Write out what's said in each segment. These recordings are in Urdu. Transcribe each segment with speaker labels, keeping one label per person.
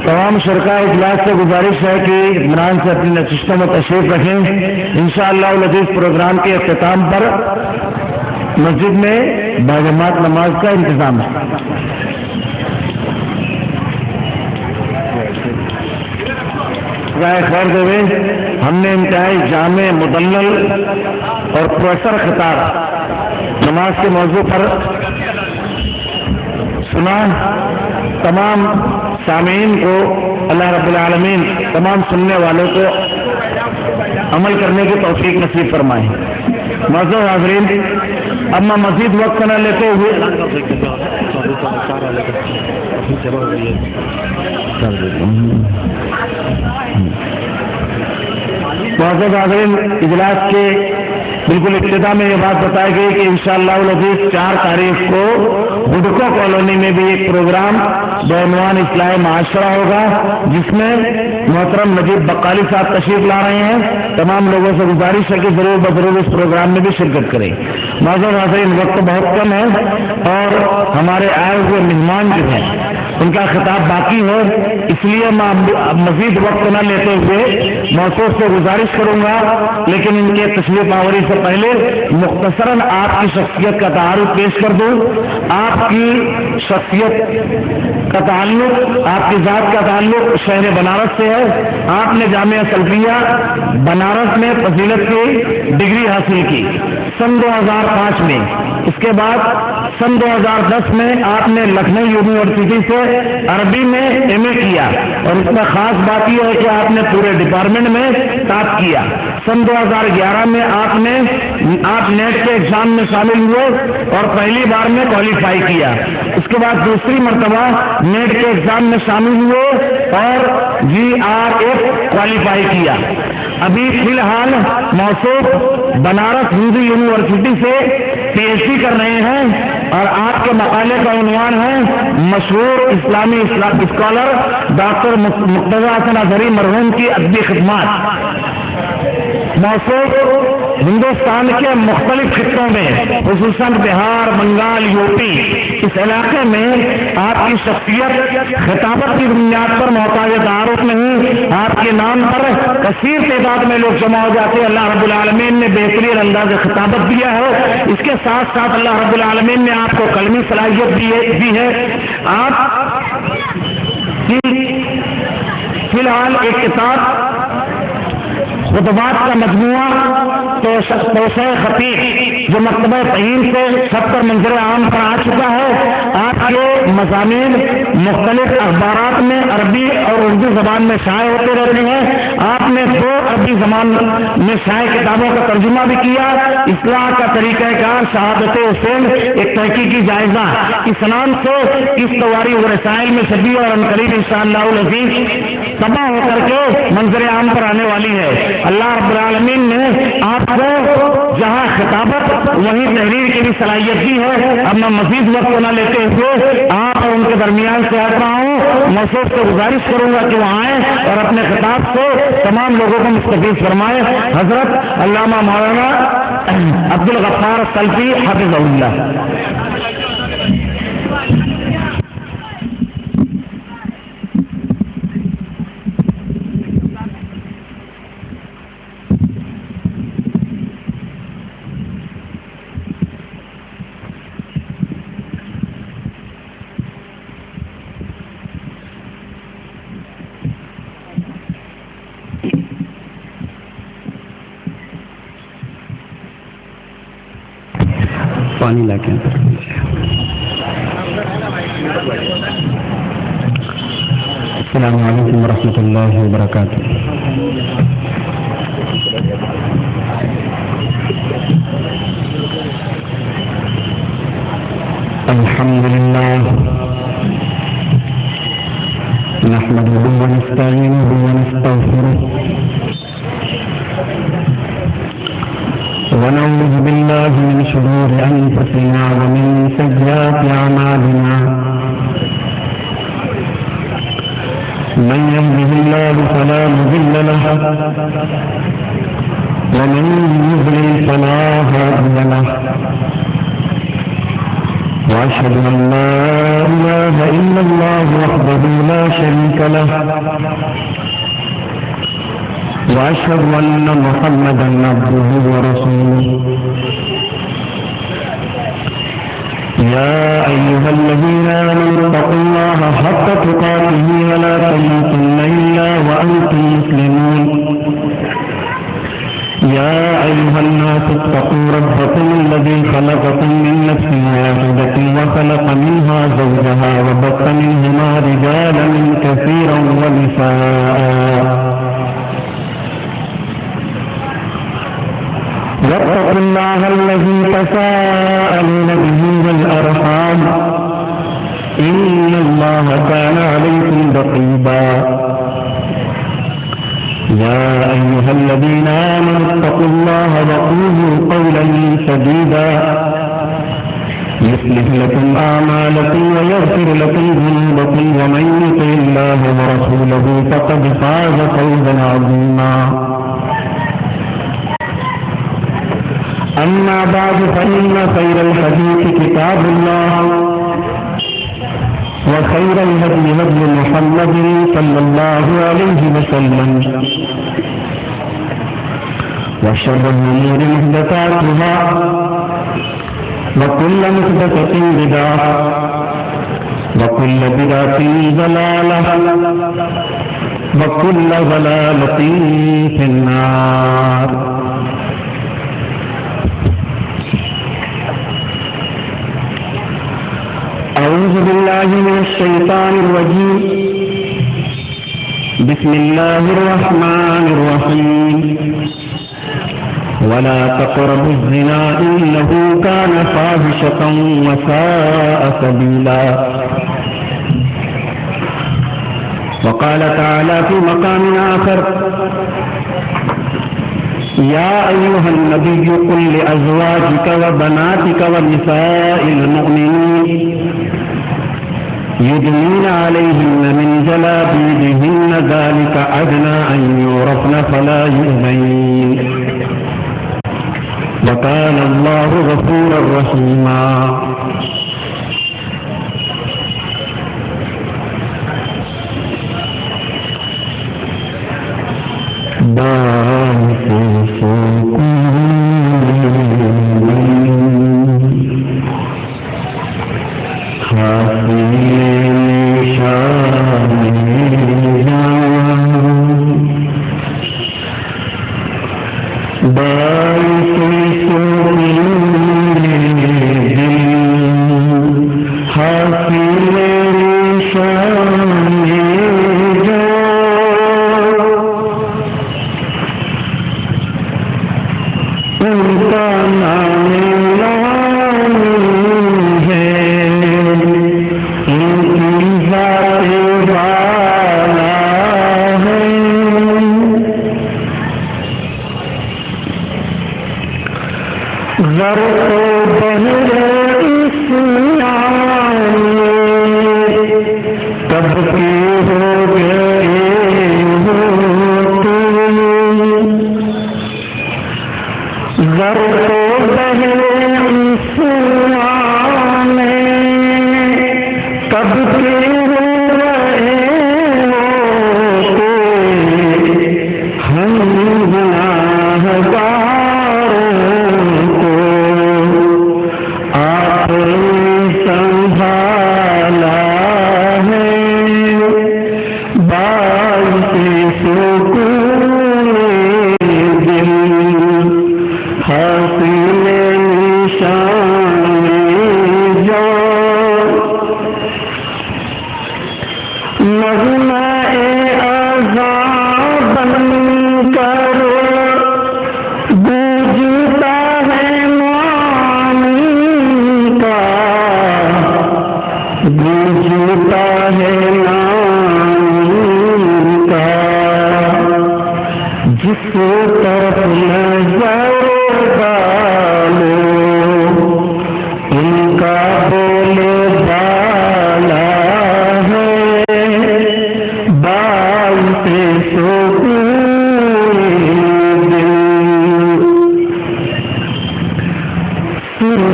Speaker 1: تمام شرکاء اجلاس سے گزارش ہے کہ اطمینان سے اپنی نشستوں میں تشریف رکھیں. انشاءاللہ العزیز پروگرام کے اختتام پر مسجد میں باجماعت نماز کا انتظام ہے. خیر دیوے ہم نے انتہائی جامع مدلل اور پروفیسر خطاب نماز کے موضوع پر سنا. تمام سامعین کو اللہ رب العالمین تمام سننے والوں کو عمل کرنے کی توفیق نصیب فرمائے. معزز حاضرین، اب میں مزید وقت نہ لیتے ہوئے معزز حاضرین، اجلاس کے بالکل ابتدا میں یہ بات بتائی گئی کہ انشاءاللہ العزیز 4 تاریخ کو گڈکو کالونی میں بھی ایک پروگرام بعنوان اصلاح معاشرہ ہوگا، جس میں محترم نجیب بقالی صاحب تشریف لا رہے ہیں. تمام لوگوں سے گزارش ہے کہ ضرور بضرور اس پروگرام میں بھی شرکت کریں. معزز حاضرین، وقت بہت کم ہے اور ہمارے آئے ہوئے مہمان جو ہیں ان کا خطاب باقی ہے، اس لیے میں مزید وقت نہ لیتے ہوئے موصوف سے گزارش کروں گا، لیکن ان کے تشریف آوری سے پہلے مختصراً آپ کی شخصیت کا تعارف پیش کر دوں. آپ کی شخصیت کا تعلق، آپ کی ذات کا تعلق شہر بنارس سے ہے. آپ نے جامعہ سلفیہ بنارس میں فضیلت کی ڈگری حاصل کی سن 2005 میں. اس کے بعد سن 2010 میں آپ نے لکھنؤ یونیورسٹی سے عربی میں ایم اے کیا، اور اس میں خاص بات یہ ہے کہ آپ نے پورے ڈپارٹمنٹ میں ٹاپ کیا. سن 2011 میں آپ نیٹ کے ایگزام میں شامل ہوئے اور پہلی بار میں کوالیفائی کیا. اس کے بعد دوسری مرتبہ نیٹ کے ایگزام میں شامل ہوئے اور GRF کوالیفائی کیا. ابھی فی الحال موصوف بنارس ہندو یونیورسٹی سے PhD کر رہے ہیں، اور آپ کے مقالے کا عنوان ہے مشہور اسلامی اسکالر ڈاکٹر مرتضی حسن اظہری مرحوم کی ادبی خدمات. موصوف ہندوستان کے مختلف خطوں میں خصوصاً بہار، بنگال، UP اس علاقے میں آپ کی شخصیت خطابت کی بنیاد پر محتاج تعارف نہیں. آپ کے نام پر کثیر تعداد میں لوگ جمع ہو جاتے ہیں. اللہ رب العالمین نے بہترین انداز خطابت دیا ہے. اس کے ساتھ ساتھ اللہ رب العالمین نے آپ کو قلمی صلاحیت دی ہے. آپ فی الحال ایک کتاب خطبات کا مجموعہ توسع خطیب جو مکتبہ فہیم سے چھپ کر منظر عام پر آ چکا ہے. آپ کے مضامین مختلف اخبارات میں عربی اور اردو زبان میں شائع ہوتے رہتے ہیں. آپ نے 2 عربی زبان میں شائع کتابوں کا ترجمہ بھی کیا. اصلاح کا طریقہ کار، شہادت حسین، ایک تحقیقی جائزہ، اس نام سے اس تواری و رسائل میں شبیہ اور عنقریب انشاءاللہ العزیز تباہ ہو کر کے منظر عام پر آنے والی ہے. اللہ رب العالمین نے آپ کو جہاں خطابت وہیں تحریر کی بھی صلاحیت دی ہے. اب میں مزید وقت نہ لیتے ہوئے آپ اور ان کے درمیان سے ہٹ رہا ہوں. موصوف سے گزارش کروں گا کہ وہ آئیں اور اپنے خطاب سے تمام لوگوں کو مستفید فرمائے. حضرت علامہ مولانا عبدالغفار سلفی حفظہ اللہ.
Speaker 2: پانی لا کے السلام علیکم ورحمۃ اللہ وبرکاتہ. الحمد للہ نحمده ونستعینه ونستغفره ونعوذ بالله من شرور أنفسنا ومن سيئات أعمالنا. من يهده الله فلا مضل له ومن يضلل فلا هادي له. وأشهد أن لا إله إلا الله وحده لا شريك له وأشهد أن محمدا عبده ورسوله يا أيها الذين آمنوا اتقوا الله حق تقاته ولا تموتن إلا وأنتم مسلمون يا أيها الناس اتقوا ربكم الذي خلقكم من نفس واحدة وخلق منها زوجها وبث منهما رجالا كثيرا ونساء واتقوا الله الذي تساءلون به والأرحام إن الله كان عليكم رقيبا يا أيها الذين آمنوا اتقوا الله وقولوا قولا سديدا يصلح لكم أعمالكم ويغفر لكم ذنوبكم ومن يطع الله ورسوله فقد فاز فوزا عظيما أما بعد فإن خير الحديث كتاب الله وخير الهدي هدي محمد صلى الله عليه وسلم وشر الأمور محدثاتها وكل محدثة بدعة وكل بدعة ضلالة وكل ضلالة في النار. أعوذ بالله من الشيطان الرجيم. بسم الله الرحمن الرحيم. ولا تقربوا الزنا إنه كان فاحشة وساء سبيلا. وقال تعالى في مقام آخر: يا أيها النبي قل لأزواجك وبناتك ونساء المؤمنين يدنين عليهن من جلابيبهن ذلك أدنى أن يعرفن فلا يؤذين وكان الله غفورا رحيما.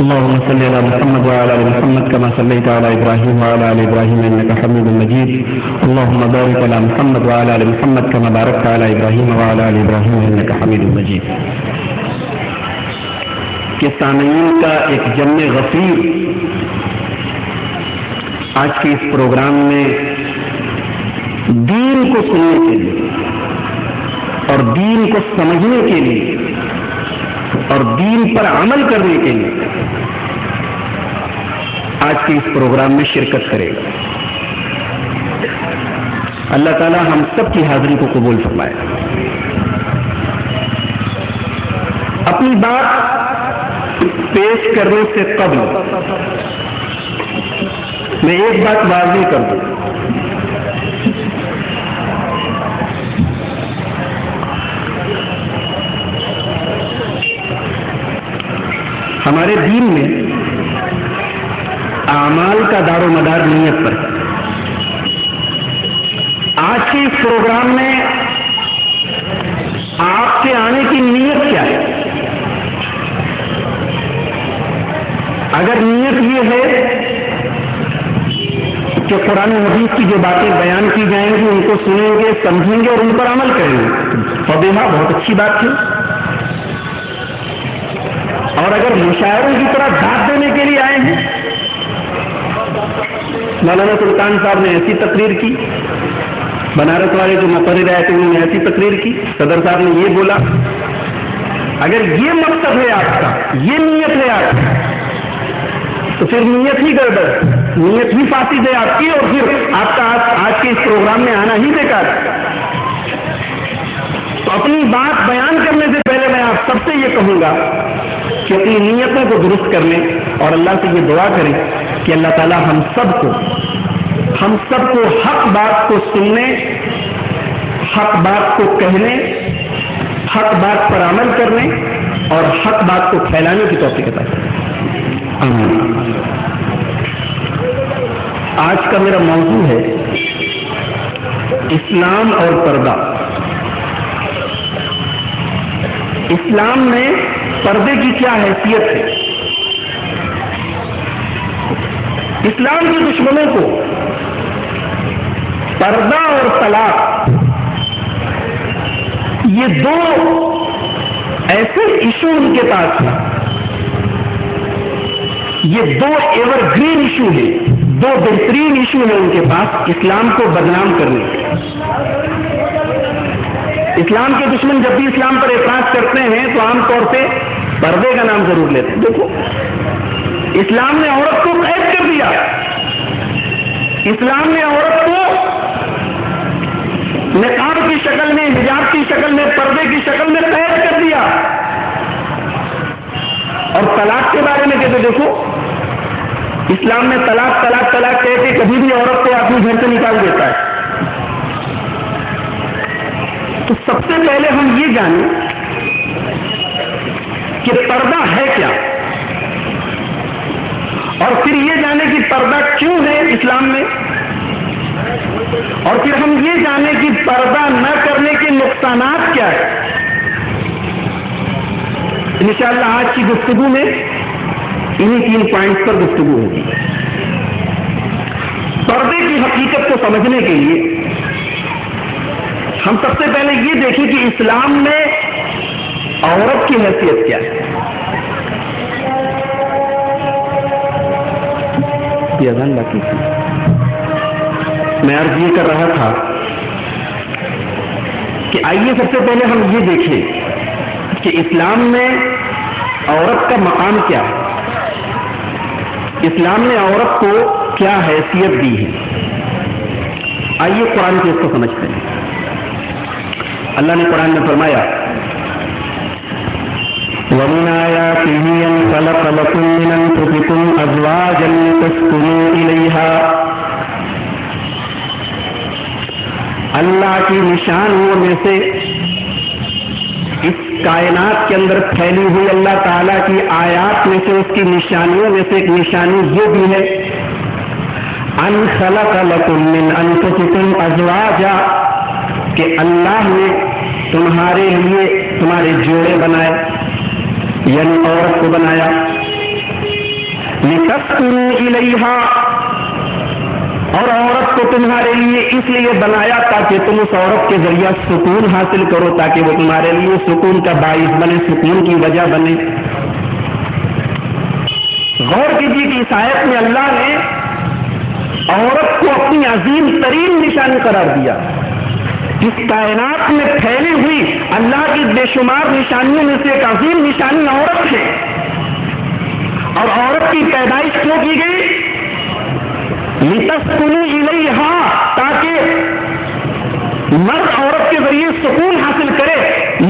Speaker 2: اللهم صل على محمد وعلى ال محمد كما صليت على ابراهيم وعلى ال ابراهيم انك حميد مجيد. اللهم بارك على محمد وعلى ال محمد كما باركت على ابراهيم وعلى ال ابراهيم انك حميد مجيد. کہ سامعین کا ایک جمع غفیر آج کے اس پروگرام میں دین کو سننے کے لیے اور دین کو سمجھنے کے لیے اور دین پر عمل کرنے کے لیے آج کے اس پروگرام میں شرکت کرے گا. اللہ تعالی ہم سب کی حاضری کو قبول فرمائے. اپنی بات پیش کرنے سے قبل میں ایک بات واضح کر دوں. ہمارے دین میں اعمال کا دار و مدار نیت پر ہے. آج کے اس پروگرام میں آپ کے آنے کی نیت کیا ہے؟ اگر نیت یہ ہے کہ قرآن و حدیث کی جو باتیں بیان کی جائیں گی ان کو سنیں گے, سمجھیں گے اور ان پر عمل کریں گے, فبہا بہت اچھی بات ہے. اور اگر مشاعروں کی طرح داد دینے کے لیے آئے ہیں, مولانا سلطان صاحب نے ایسی تقریر کی, بنارس والے جو مقرر آئے تھے انہوں نے ایسی تقریر کی, صدر صاحب نے یہ بولا, اگر یہ مقصد ہے آپ کا, یہ نیت ہے آپ کی, تو پھر نیت ہی گڑبڑ, نیت ہی فاسد ہے آپ کی, اور پھر آپ کا آج کے اس پروگرام میں آنا ہی بیکار ہے. تو اپنی بات بیان کرنے سے پہلے میں آپ سب سے یہ کہوں گا کہ اپنی نیتوں کو درست کر لیں اور اللہ سے یہ دعا کریں کہ اللہ تعالیٰ ہم سب کو حق بات کو سننے, حق بات کو کہنے, حق بات پر عمل کرنے اور حق بات کو پھیلانے کی توفیق عطا کریں. آمین. آج کا میرا موضوع ہے اسلام اور پردہ. اسلام میں پردے کی کیا حیثیت ہے؟ اسلام کے دشمنوں کو پردہ اور طلاق یہ دو ایسے ایشو ان کے پاس ہیں, یہ دو ایور گرین ایشو ہیں, دو بہترین ایشو ہیں ان کے پاس اسلام کو بدنام کرنے کے. اسلام کے دشمن جب بھی اسلام پر اعتراض کرتے ہیں تو عام طور سے پردے کا نام ضرور لیتے ہیں. دیکھو, اسلام نے عورت کو قید کر دیا, اسلام نے عورت کو نقاب کی شکل میں, حجاب کی شکل میں, پردے کی شکل میں قید کر دیا. اور طلاق کے بارے میں کہتے دیکھو, اسلام میں طلاق طلاق طلاق کہہ کے کبھی بھی عورت کو اپنے گھر سے نکال دیتا ہے. تو سب سے پہلے ہم یہ جانیں کہ پردہ ہے کیا, اور پھر یہ جانیں کہ پردہ کیوں ہے اسلام میں, اور پھر ہم یہ جانیں کہ پردہ نہ کرنے کے نقصانات کیا ہے. انشاءاللہ آج کی گفتگو میں انہی 3 پوائنٹس پر گفتگو ہوگی. پردے کی حقیقت کو سمجھنے کے لیے ہم سب سے پہلے یہ دیکھیں کہ اسلام میں عورت کی حیثیت کیا ہے. کی اذان باقی تھی. میں عرض یہ کر رہا تھا کہ آئیے سب سے پہلے ہم یہ دیکھیں کہ اسلام میں عورت کا مقام کیا ہے. اسلام نے عورت کو کیا حیثیت دی ہے. آئیے قرآن کے اس کو سمجھتے ہیں. اللہ نے قرآن میں فرمایا وَمِنْ آيَاتِهِ أَنْ خَلَقَ لَكُم مِّنْ أَنفُسِكُمْ أَزْوَاجًا لِتَسْكُنُوا إِلَيْهَا. اللہ کی نشانیوں میں سے اس کائنات کے اندر پھیلی ہوئی اللہ تعالیٰ کی آیات میں سے اس کی نشانیوں میں سے ایک نشانی یہ بھی ہے ان خلق لکم من انفسکم ازواجا کہ اللہ نے تمہارے لیے تمہارے جوڑے بنائے یعنی عورت کو بنایا. لتسکنوا الیہا اور عورت کو تمہارے لیے اس لیے بنایا تاکہ تم اس عورت کے ذریعہ سکون حاصل کرو, تاکہ وہ تمہارے لیے سکون کا باعث بنے, سکون کی وجہ بنے. غور کیجیے کہ اس آیت میں اللہ نے عورت کو اپنی عظیم ترین نشانی قرار دیا. اس کائنات میں پھیلی ہوئی اللہ کی بے شمار نشانیوں میں سے ایک عظیم نشانی عورت ہے. اور عورت کی پیدائش کیوں کی گئی؟ لتسکنوا الیہا, تاکہ مرد عورت کے ذریعے سکون حاصل کرے,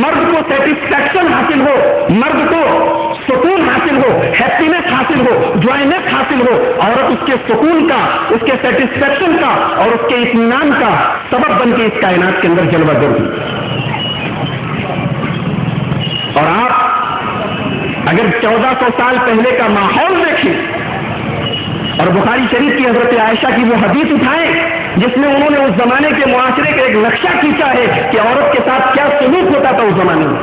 Speaker 2: مرد کو سیٹسفیکشن حاصل ہو, مرد کو سکون حاصل ہو, ہیپینس حاصل ہو, جوائنس حاصل ہو. عورت اس کے سکون کا, اس کے سیٹسفیکشن کا اور اس کے اطمینان کا سبب بن کے اس کائنات کے اندر جلوہ گر ہوئی. اور آپ اگر 1400 سال پہلے کا ماحول دیکھیں اور بخاری شریف کی حضرت عائشہ کی وہ حدیث اٹھائیں جس میں انہوں نے اس زمانے کے معاشرے کا ایک نقشہ کھینچا ہے کہ عورت کے ساتھ کیا سلوک ہوتا تھا اس زمانے میں.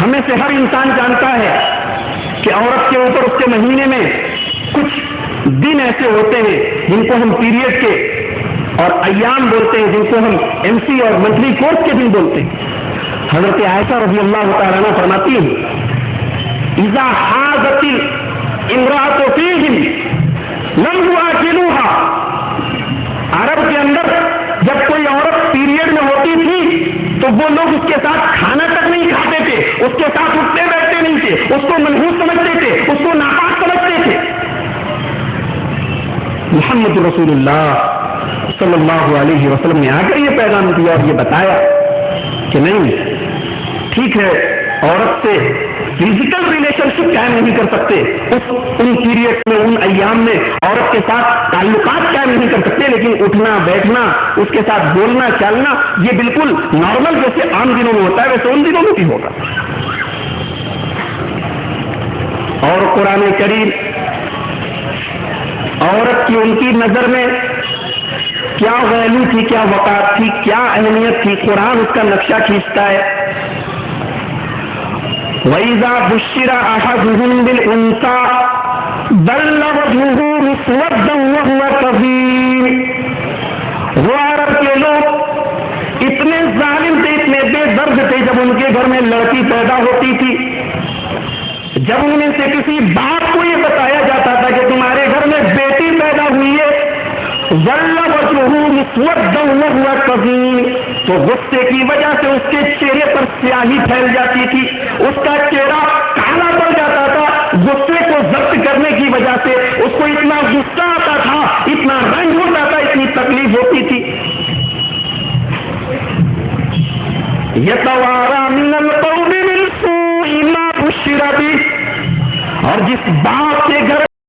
Speaker 2: ہمیں سے ہر انسان جانتا ہے کہ عورت کے اوپر اس کے مہینے میں کچھ دن ایسے ہوتے ہیں جن کو ہم پیریڈ کے اور ایام بولتے ہیں, جن کو ہم MC اور منتھلی کورس کے دن بولتے ہیں. حضرت عائشہ رضی اللہ تعالیٰ عنہ فرماتی ہیں اذا حاضت امراۃ فیہم لم یؤکلوها. عرب کے اندر جب کوئی عورت پیریڈ میں ہوتی تھی تو وہ لوگ اس کے ساتھ کھانا تک نہیں کھاتے تھے, اس کے ساتھ اٹھتے بیٹھتے نہیں تھے, اس کو منحوس سمجھتے تھے, اس کو ناپاک سمجھتے تھے. محمد رسول اللہ صلی اللہ علیہ وسلم نے آ کر یہ پیغام دیا اور یہ بتایا کہ نہیں, ٹھیک ہے عورت سے فزیکل ریلیشن شپ قائم نہیں کر سکتے, ان پیریڈ میں ان ایام میں عورت کے ساتھ تعلقات قائم نہیں کر سکتے, لیکن اٹھنا بیٹھنا, اس کے ساتھ بولنا چلنا یہ بالکل نارمل جیسے عام دنوں میں ہوتا ہے ویسے ان دنوں میں بھی ہوگا. اور قرآن کریم عورت کی ان کی نظر میں کیا ویلیو تھی, کیا وقار تھی, کیا اہمیت تھی, قرآن اس کا نقشہ کھینچتا ہے. وَإِذَا بُشِّرَ أَحَدُهُم بِالْأُنثَىٰ ظَلَّ وَجْهُهُ مُسْوَدًّا وَهُوَ كَظِيمٌ. وہ عرب کے لوگ اتنے ظالم تھے, اتنے بے درد تھے, جب ان کے گھر میں لڑکی پیدا ہوتی تھی, جب ان میں سے کسی باپ کو یہ بتایا جاتا تھا کہ تمہارے گھر میں بیٹی پیدا ہوئی ہے, ظَلَّ وَجْهُهُ مُسْوَدًّا وَهُوَ كَظِيمٌ, تو غصے کی وجہ سے اس کے چہرے پر سیاہی پھیل جاتی تھی, اس کا چہرہ کالا پڑ جاتا تھا. غصے کو ضبط کرنے کی وجہ سے اس کو اتنا غصہ آتا تھا, اتنا رنج ہوتا تھا, اتنی تکلیف ہوتی تھی. يَتَوَارَى مِنَ الْقَوْمِ مِنْ سُوءِ مَا بُشِّرَ بِهِ, اور جس باپ کے گھر